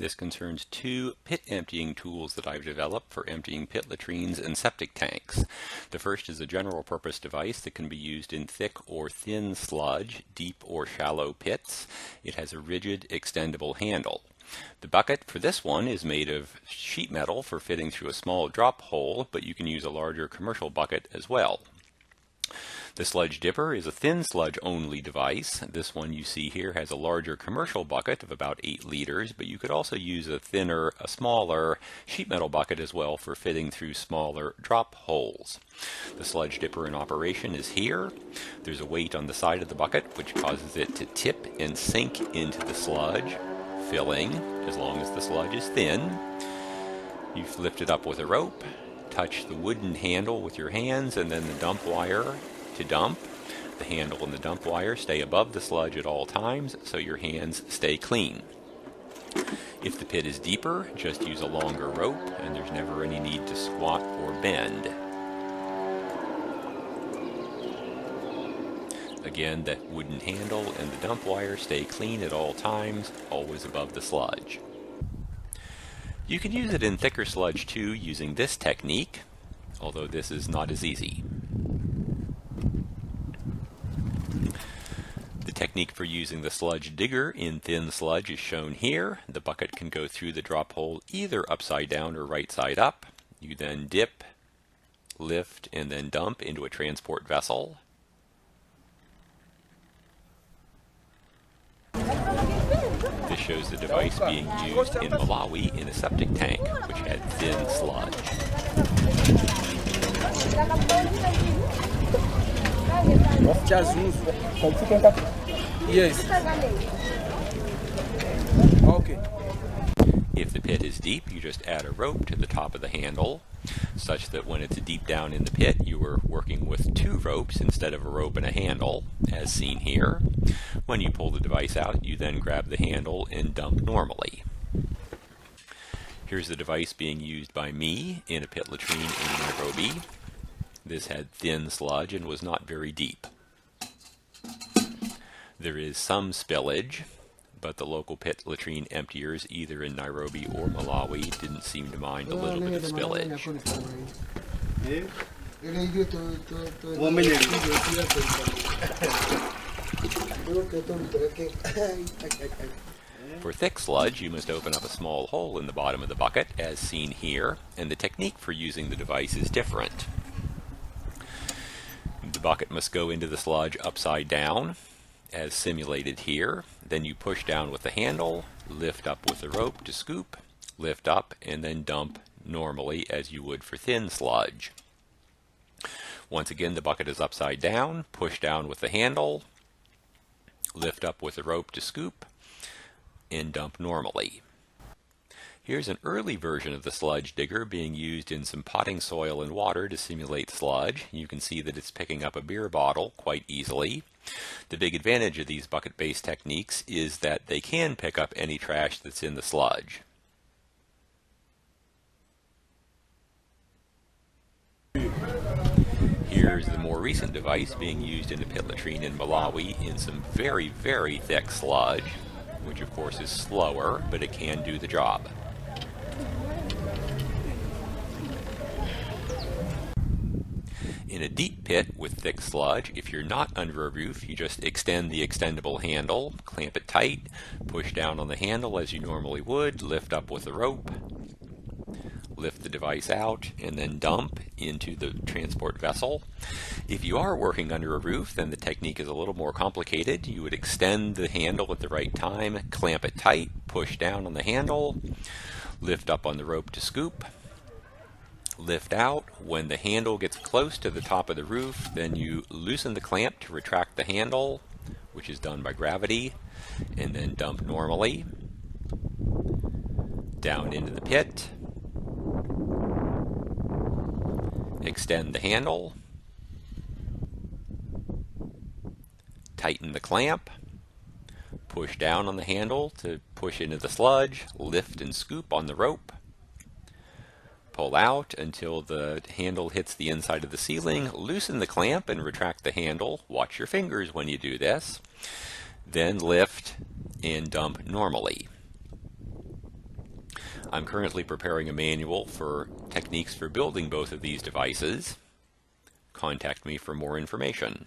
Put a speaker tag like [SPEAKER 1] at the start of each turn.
[SPEAKER 1] This concerns two pit emptying tools that I've developed for emptying pit latrines and septic tanks. The first is a general purpose device that can be used in thick or thin sludge, deep or shallow pits. It has a rigid, extendable handle. The bucket for this one is made of sheet metal for fitting through a small drop hole, but you can use a larger commercial bucket as well. The sludge dipper is a thin sludge only device. This one you see here has a larger commercial bucket of about 8 liters, but you could also use a smaller sheet metal bucket as well for fitting through smaller drop holes. The sludge dipper in operation is here. There's a weight on the side of the bucket which causes it to tip and sink into the sludge, filling as long as the sludge is thin. You lift it up with a rope, touch the wooden handle with your hands, and then the dump wire to dump. The handle and the dump wire stay above the sludge at all times so your hands stay clean. If the pit is deeper, just use a longer rope and there's never any need to squat or bend. Again, the wooden handle and the dump wire stay clean at all times, always above the sludge. You can use it in thicker sludge too using this technique, although this is not as easy. The technique for using the sludge digger in thin sludge is shown here. The bucket can go through the drop hole either upside down or right side up. You then dip, lift, and then dump into a transport vessel. This shows the device being used in Malawi in a septic tank, which had thin sludge.
[SPEAKER 2] Yes. Okay.
[SPEAKER 1] If the pit is deep, you just add a rope to the top of the handle, such that when it's deep down in the pit, you are working with 2 ropes instead of a rope and a handle, as seen here. When you pull the device out, you then grab the handle and dump normally. Here's the device being used by me in a pit latrine in Nairobi. This had thin sludge and was not very deep. There is some spillage, but the local pit latrine emptiers either in Nairobi or Malawi didn't seem to mind a little bit of spillage. For thick sludge, you must open up a small hole in the bottom of the bucket, as seen here, and the technique for using the device is different. The bucket must go into the sludge upside down, as simulated here. Then you push down with the handle, lift up with the rope to scoop, lift up, and then dump normally as you would for thin sludge. Once again, the bucket is upside down, push down with the handle, lift up with the rope to scoop, and dump normally. Here's an early version of the sludge digger being used in some potting soil and water to simulate sludge. You can see that it's picking up a beer bottle quite easily. The big advantage of these bucket-based techniques is that they can pick up any trash that's in the sludge. Here's the more recent device being used in a pit latrine in Malawi in some very, very thick sludge, which of course is slower, but it can do the job. In a deep pit with thick sludge, if you're not under a roof, you just extend the extendable handle, clamp it tight, push down on the handle as you normally would, lift up with the rope, lift the device out, and then dump into the transport vessel. If you are working under a roof, then the technique is a little more complicated. You would extend the handle at the right time, clamp it tight, push down on the handle, lift up on the rope to scoop, lift out. When the handle gets close to the top of the roof, then you loosen the clamp to retract the handle, which is done by gravity, and then dump normally down into the pit. Extend the handle, tighten the clamp, push down on the handle to push into the sludge, lift and scoop on the rope, pull out until the handle hits the inside of the ceiling, loosen the clamp and retract the handle. Watch your fingers when you do this. Then lift and dump normally. I'm currently preparing a manual for techniques for building both of these devices. Contact me for more information.